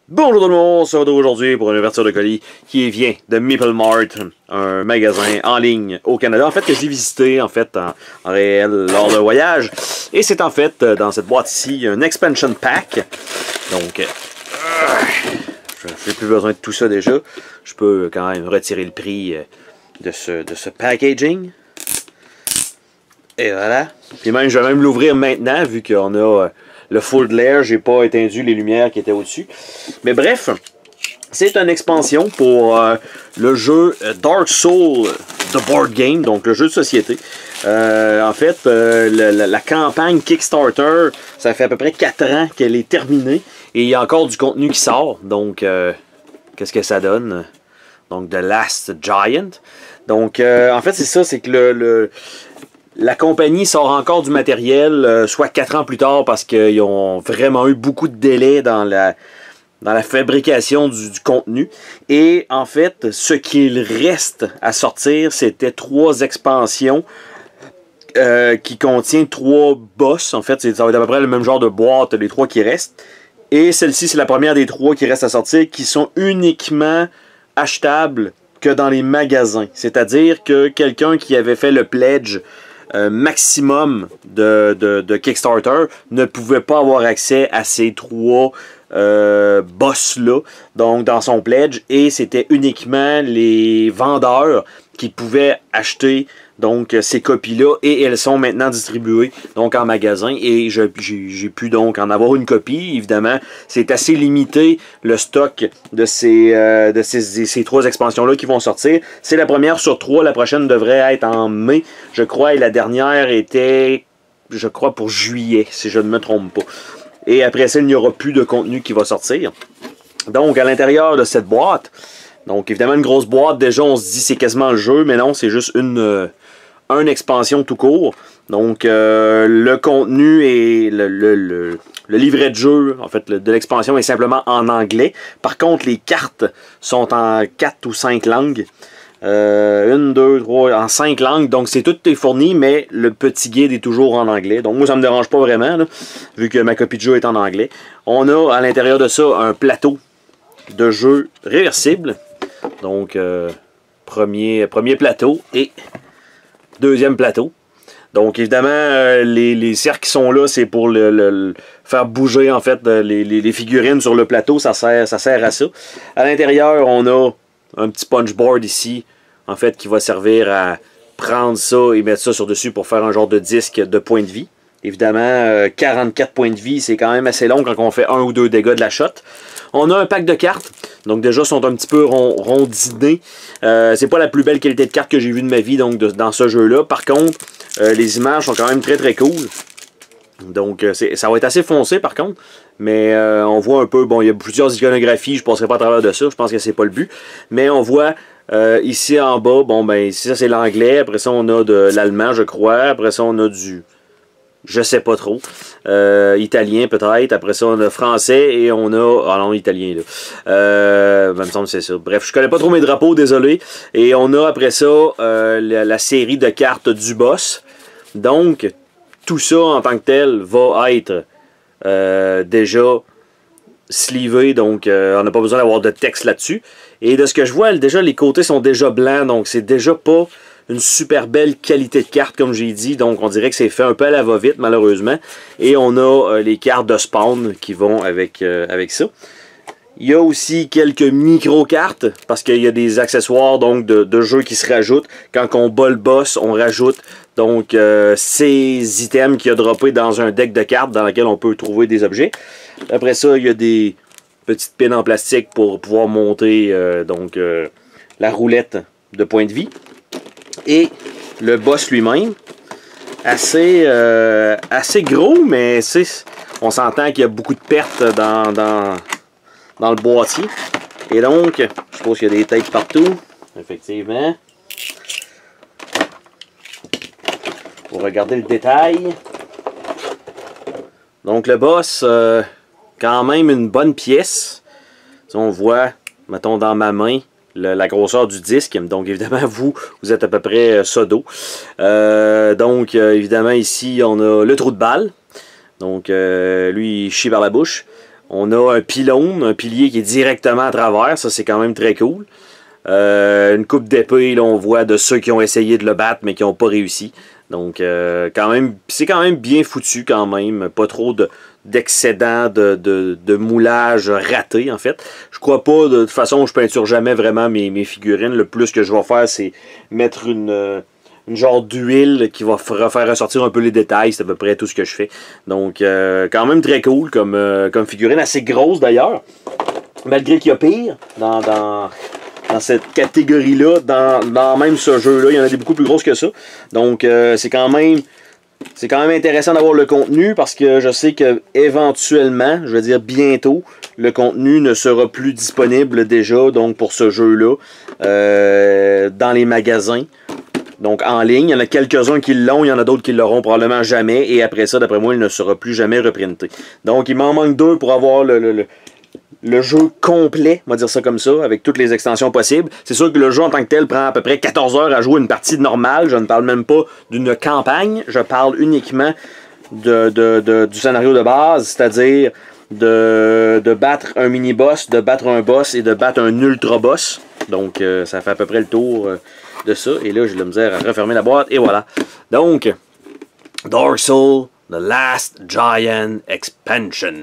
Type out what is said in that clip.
Bonjour tout le monde, on se retrouve aujourd'hui pour une ouverture de colis qui vient de Maple Mart, un magasin en ligne au Canada, en fait que j'ai visité en réel lors d'un voyage. Et c'est en fait dans cette boîte ici un expansion pack. Donc j'ai plus besoin de tout ça déjà. Je peux quand même retirer le prix de ce packaging. Et voilà. Puis même je vais même l'ouvrir maintenant vu qu'on a le full glare, j'ai pas éteint les lumières qui étaient au-dessus. Mais bref, c'est une expansion pour le jeu Dark Souls The Board Game, donc le jeu de société. En fait, la campagne Kickstarter, ça fait à peu près 4 ans qu'elle est terminée. Et il y a encore du contenu qui sort. Donc, qu'est-ce que ça donne? Donc, The Last Giant. Donc, en fait, c'est ça, c'est que la compagnie sort encore du matériel, soit 4 ans plus tard, parce qu'ils ont vraiment eu beaucoup de délais dans la fabrication du contenu. Et en fait, ce qu'il reste à sortir, c'était 3 expansions qui contiennent 3 boss. En fait, ça va être à peu près le même genre de boîte, les 3 qui restent. Et celle-ci, c'est la première des 3 qui restent à sortir, qui sont uniquement achetables que dans les magasins. C'est-à-dire que quelqu'un qui avait fait le pledge maximum de Kickstarter ne pouvait pas avoir accès à ces 3 boss-là, donc dans son pledge, et c'était uniquement les vendeurs qui pouvaient acheter donc ces copies-là, et elles sont maintenant distribuées donc en magasin, et j'ai pu donc en avoir une copie. Évidemment, c'est assez limité le stock de ces 3 expansions-là qui vont sortir. C'est la première sur 3, la prochaine devrait être en mai, je crois, et la dernière était, je crois, pour juillet, si je ne me trompe pas. Et après ça, il n'y aura plus de contenu qui va sortir. Donc, à l'intérieur de cette boîte, donc évidemment, une grosse boîte, déjà, on se dit c'est quasiment le jeu, mais non, c'est juste une expansion tout court. Donc, le contenu et le livret de jeu, en fait, de l'expansion est simplement en anglais. Par contre, les cartes sont en 4 ou 5 langues. 1, 2, 3, en 5 langues, donc c'est tout est fourni, mais le petit guide est toujours en anglais. Donc moi, ça me dérange pas vraiment, là, vu que ma copie de jeu est en anglais. On a à l'intérieur de ça un plateau de jeu réversible. Donc, premier plateau et deuxième plateau. Donc évidemment, les cercles qui sont là, c'est pour faire bouger en fait les figurines sur le plateau, ça sert à ça. À l'intérieur, on a un petit punchboard ici, en fait, qui va servir à prendre ça et mettre ça sur dessus pour faire un genre de disque de points de vie. Évidemment, 44 points de vie, c'est quand même assez long quand on fait 1 ou 2 dégâts de la shot. On a un pack de cartes, donc déjà sont un petit peu rondinées. C'est pas la plus belle qualité de carte que j'ai vue de ma vie donc dans ce jeu-là. Par contre, les images sont quand même très très cool. Donc ça va être assez foncé par contre. Mais on voit un peu, bon, il y a plusieurs iconographies, je ne passerai pas à travers de ça, je pense que c'est pas le but. Mais on voit ici en bas, bon ben ici ça c'est l'anglais, après ça on a de l'allemand je crois, après ça on a du, je sais pas trop, italien peut-être, après ça on a français et on a, ah non italien là, ben, il me semble que c'est ça. Bref, je connais pas trop mes drapeaux, désolé. Et on a après ça la série de cartes du boss. Donc tout ça en tant que tel va être déjà sleevé, donc on n'a pas besoin d'avoir de texte là-dessus. Et de ce que je vois, déjà les côtés sont déjà blancs, donc c'est déjà pas une super belle qualité de carte comme j'ai dit, donc on dirait que c'est fait un peu à la va-vite malheureusement. Et on a les cartes de spawn qui vont avec ça. Il y a aussi quelques micro-cartes, parce qu'il y a des accessoires donc de jeu qui se rajoutent. Quand on bat le boss, on rajoute donc ces items qu'il y a droppés dans un deck de cartes dans lequel on peut trouver des objets. Après ça, il y a des petites pins en plastique pour pouvoir monter la roulette de points de vie. Et le boss lui-même, assez gros, mais on s'entend qu'il y a beaucoup de pertes dans le boîtier. Et donc, je suppose qu'il y a des têtes partout. Effectivement. Pour regarder le détail. Donc le boss, quand même une bonne pièce. Si on voit, mettons dans ma main, la grosseur du disque. Donc évidemment, vous êtes à peu près ça d'eau. Donc évidemment, ici, on a le trou de balle. Donc lui, il chie par la bouche. On a un pylône, un pilier qui est directement à travers. Ça, c'est quand même très cool. Une coupe d'épée, là, on voit de ceux qui ont essayé de le battre, mais qui n'ont pas réussi. Donc, quand même, c'est quand même bien foutu quand même. Pas trop d'excédent de moulage raté, en fait. Je crois pas, de toute façon, je peinture jamais vraiment mes figurines. Le plus que je vais faire, c'est mettre une genre d'huile qui va faire ressortir un peu les détails. C'est à peu près tout ce que je fais. Donc, quand même très cool comme figurine. Assez grosse, d'ailleurs. Malgré qu'il y a pire dans cette catégorie-là, dans même ce jeu-là. Il y en a des beaucoup plus grosses que ça. Donc, c'est quand même intéressant d'avoir le contenu parce que je sais que éventuellement, je veux dire bientôt, le contenu ne sera plus disponible déjà donc pour ce jeu-là dans les magasins. Donc en ligne, il y en a quelques-uns qui l'ont, il y en a d'autres qui l'auront probablement jamais. Et après ça, d'après moi, il ne sera plus jamais reprinté. Donc il m'en manque 2 pour avoir le jeu complet, on va dire ça comme ça, avec toutes les extensions possibles. C'est sûr que le jeu en tant que tel prend à peu près 14 heures à jouer une partie normale. Je ne parle même pas d'une campagne. Je parle uniquement du scénario de base, c'est-à-dire de battre un mini-boss, de battre un boss et de battre un ultra-boss. Donc ça fait à peu près le tour de ça. Et là, j'ai de la misère à refermer la boîte. Et voilà. Donc, Dark Souls, The Last Giant Expansion.